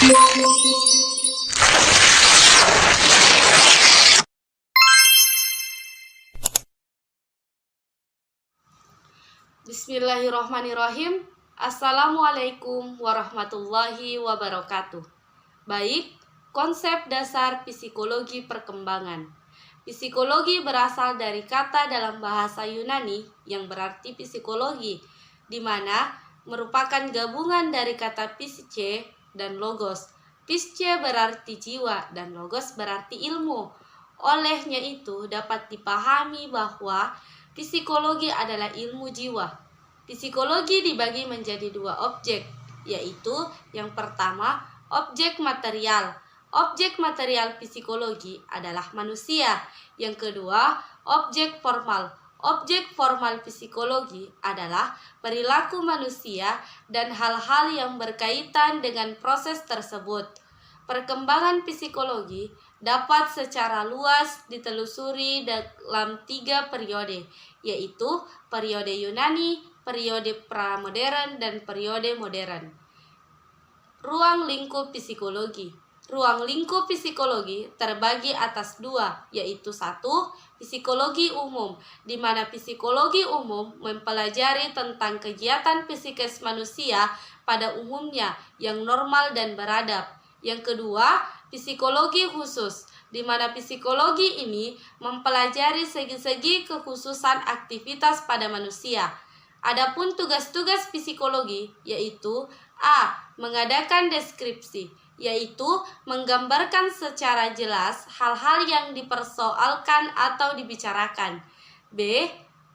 Bismillahirrahmanirrahim. Assalamualaikum warahmatullahi wabarakatuh. Baik, konsep dasar psikologi perkembangan. Psikologi berasal dari kata dalam bahasa Yunani yang berarti psikologi, di mana merupakan gabungan dari kata psyche dan logos. Psyche berarti jiwa dan logos berarti ilmu. Olehnya itu dapat dipahami bahwa psikologi adalah ilmu jiwa. Psikologi dibagi menjadi dua objek, yaitu yang pertama, objek material. Objek material psikologi adalah manusia. Yang kedua, objek formal. Objek formal psikologi adalah perilaku manusia dan hal-hal yang berkaitan dengan proses tersebut. Perkembangan psikologi dapat secara luas ditelusuri dalam 3 periode, yaitu periode Yunani, periode pramodern, dan periode modern. Ruang lingkup psikologi. Ruang lingkup psikologi terbagi atas 2, yaitu 1. Psikologi umum, di mana psikologi umum mempelajari tentang kegiatan psikis manusia pada umumnya yang normal dan beradab. Yang kedua, psikologi khusus, di mana psikologi ini mempelajari segi-segi kekhususan aktivitas pada manusia. Adapun tugas-tugas psikologi yaitu A. Mengadakan deskripsi, yaitu menggambarkan secara jelas hal-hal yang dipersoalkan atau dibicarakan. B.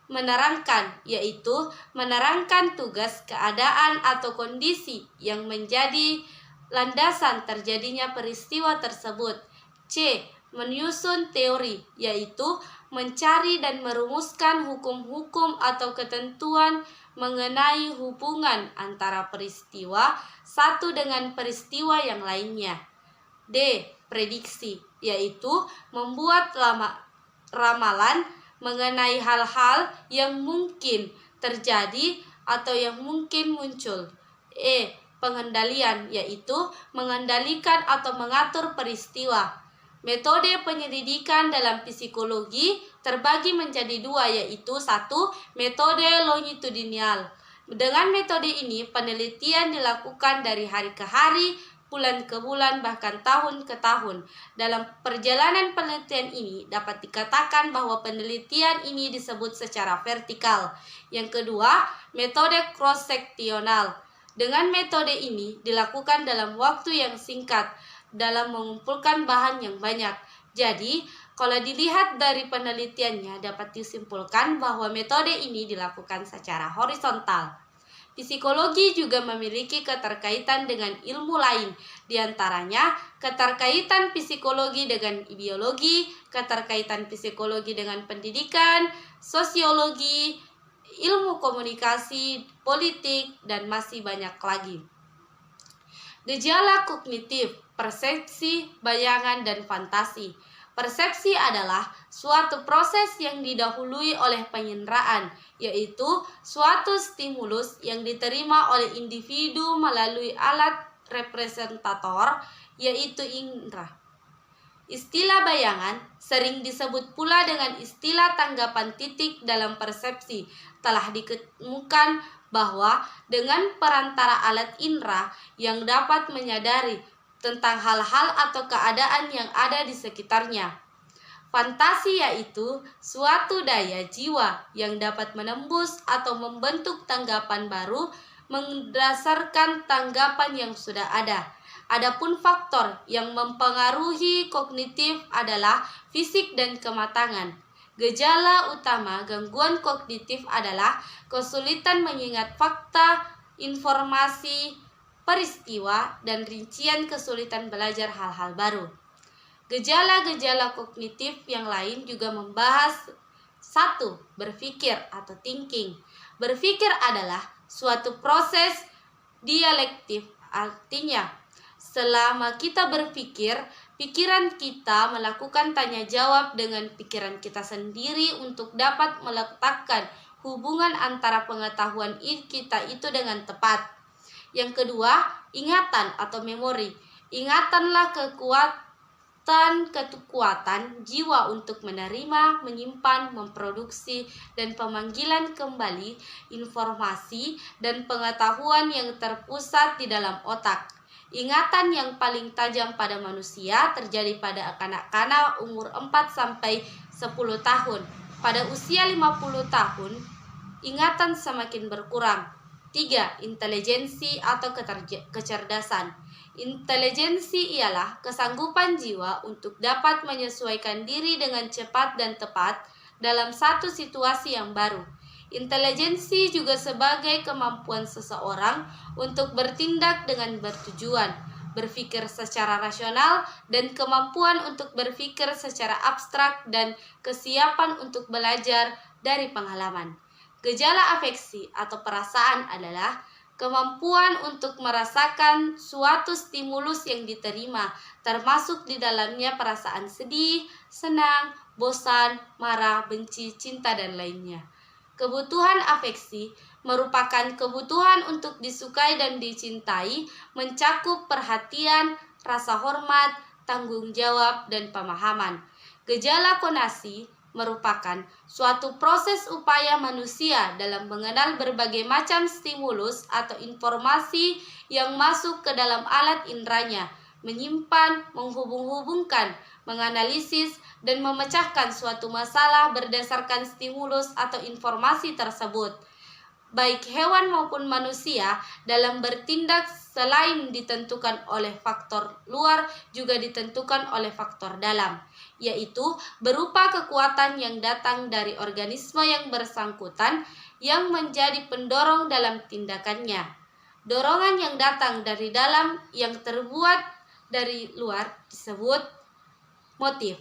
Menerangkan, yaitu menerangkan tugas, keadaan, atau kondisi yang menjadi landasan terjadinya peristiwa tersebut. C. Menyusun teori, yaitu mencari dan merumuskan hukum-hukum atau ketentuan mengenai hubungan antara peristiwa satu dengan peristiwa yang lainnya. D. Prediksi, yaitu membuat ramalan mengenai hal-hal yang mungkin terjadi atau yang mungkin muncul. E. Pengendalian, yaitu mengendalikan atau mengatur peristiwa. Metode penyelidikan dalam psikologi terbagi menjadi 2, yaitu 1. Metode longitudinal. Dengan metode ini, penelitian dilakukan dari hari ke hari, bulan ke bulan, bahkan tahun ke tahun. Dalam perjalanan penelitian ini, dapat dikatakan bahwa penelitian ini disebut secara vertikal. Yang kedua, metode cross-seksional. Dengan metode ini dilakukan dalam waktu yang singkat dalam mengumpulkan bahan yang banyak. Jadi, kalau dilihat dari penelitiannya dapat disimpulkan bahwa metode ini dilakukan secara horizontal. Psikologi juga memiliki keterkaitan dengan ilmu lain, diantaranya keterkaitan psikologi dengan biologi, keterkaitan psikologi dengan pendidikan, sosiologi, ilmu komunikasi, politik, dan masih banyak lagi. Gejala kognitif, persepsi, bayangan, dan fantasi. Persepsi adalah suatu proses yang didahului oleh penyenderaan, yaitu suatu stimulus yang diterima oleh individu melalui alat representator, yaitu indera. Istilah bayangan sering disebut pula dengan istilah tanggapan titik dalam persepsi. Telah ditemukan bahwa dengan perantara alat indera yang dapat menyadari tentang hal-hal atau keadaan yang ada di sekitarnya. Fantasi yaitu suatu daya jiwa yang dapat menembus atau membentuk tanggapan baru berdasarkan tanggapan yang sudah ada. Adapun faktor yang mempengaruhi kognitif adalah fisik dan kematangan. Gejala utama gangguan kognitif adalah kesulitan mengingat fakta, informasi, peristiwa, dan rincian kesulitan belajar hal-hal baru. Gejala-gejala kognitif yang lain juga membahas 1. Berpikir atau thinking. Berpikir adalah suatu proses dialektif, artinya selama kita berpikir, pikiran kita melakukan tanya jawab dengan pikiran kita sendiri untuk dapat meletakkan hubungan antara pengetahuan kita itu dengan tepat. Yang kedua, ingatan atau memori. Ingatanlah kekuatan jiwa untuk menerima, menyimpan, memproduksi, dan pemanggilan kembali informasi dan pengetahuan yang terpusat di dalam otak. Ingatan yang paling tajam pada manusia terjadi pada kanak-kanak umur 4-10 tahun. Pada usia 50 tahun, ingatan semakin berkurang. 3. Intelijensi atau kecerdasan. Intelijensi ialah kesanggupan jiwa untuk dapat menyesuaikan diri dengan cepat dan tepat dalam satu situasi yang baru. Intelijensi juga sebagai kemampuan seseorang untuk bertindak dengan bertujuan, berpikir secara rasional, dan kemampuan untuk berpikir secara abstrak dan kesiapan untuk belajar dari pengalaman. Gejala afeksi atau perasaan adalah kemampuan untuk merasakan suatu stimulus yang diterima, termasuk di dalamnya perasaan sedih, senang, bosan, marah, benci, cinta, dan lainnya. Kebutuhan afeksi merupakan kebutuhan untuk disukai dan dicintai, mencakup perhatian, rasa hormat, tanggung jawab, dan pemahaman. Gejala konasi merupakan suatu proses upaya manusia dalam mengenal berbagai macam stimulus atau informasi yang masuk ke dalam alat indranya, menyimpan, menghubung-hubungkan, menganalisis, dan memecahkan suatu masalah berdasarkan stimulus atau informasi tersebut. Baik hewan maupun manusia dalam bertindak selain ditentukan oleh faktor luar juga ditentukan oleh faktor dalam, yaitu berupa kekuatan yang datang dari organisme yang bersangkutan yang menjadi pendorong dalam tindakannya. Dorongan yang datang dari dalam yang terbuat dari luar disebut motif.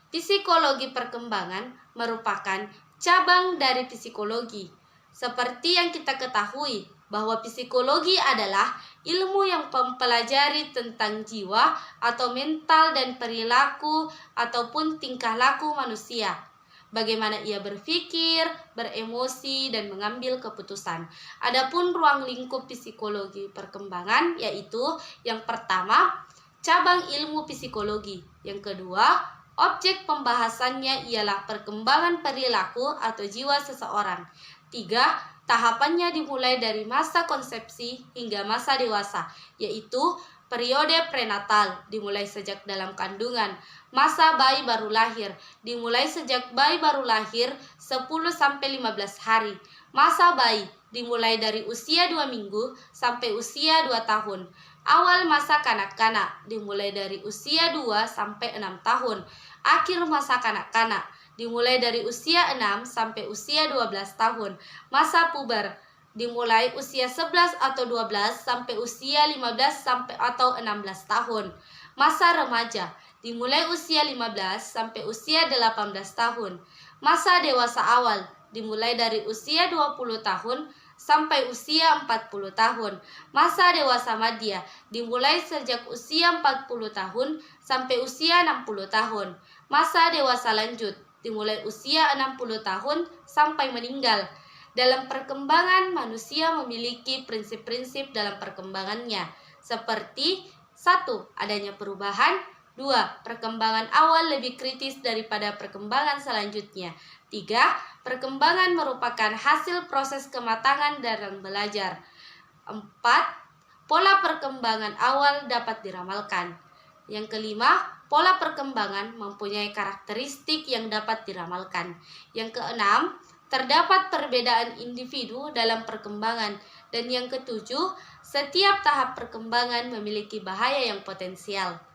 Psikologi perkembangan merupakan cabang dari psikologi. Seperti yang kita ketahui bahwa psikologi adalah ilmu yang mempelajari tentang jiwa atau mental dan perilaku ataupun tingkah laku manusia. Bagaimana ia berpikir, beremosi, dan mengambil keputusan. Adapun ruang lingkup psikologi perkembangan yaitu yang pertama, cabang ilmu psikologi. Yang kedua, objek pembahasannya ialah perkembangan perilaku atau jiwa seseorang. 3. Tahapannya dimulai dari masa konsepsi hingga masa dewasa, yaitu periode prenatal, dimulai sejak dalam kandungan. Masa bayi baru lahir, dimulai sejak bayi baru lahir 10-15 hari. Masa bayi, dimulai dari usia 2 minggu sampai usia 2 tahun. Awal masa kanak-kanak, dimulai dari usia 2-6 tahun. Akhir masa kanak-kanak, dimulai dari usia 6 sampai usia 12 tahun. Masa puber, dimulai usia 11 atau 12 sampai usia 15 sampai atau 16 tahun. Masa remaja, dimulai usia 15 sampai usia 18 tahun. Masa dewasa awal, dimulai dari usia 20 tahun sampai usia 40 tahun. Masa dewasa madya, dimulai sejak usia 40 tahun sampai usia 60 tahun. Masa dewasa lanjut, dimulai usia 60 tahun sampai meninggal. Dalam perkembangan, manusia memiliki prinsip-prinsip dalam perkembangannya, seperti 1. Adanya perubahan. 2. Perkembangan awal lebih kritis daripada perkembangan selanjutnya. 3. Perkembangan merupakan hasil proses kematangan dalam belajar. 4. Pola perkembangan awal dapat diramalkan. Yang kelima, pola perkembangan mempunyai karakteristik yang dapat diramalkan. Yang keenam, terdapat perbedaan individu dalam perkembangan. Dan yang ketujuh, setiap tahap perkembangan memiliki bahaya yang potensial.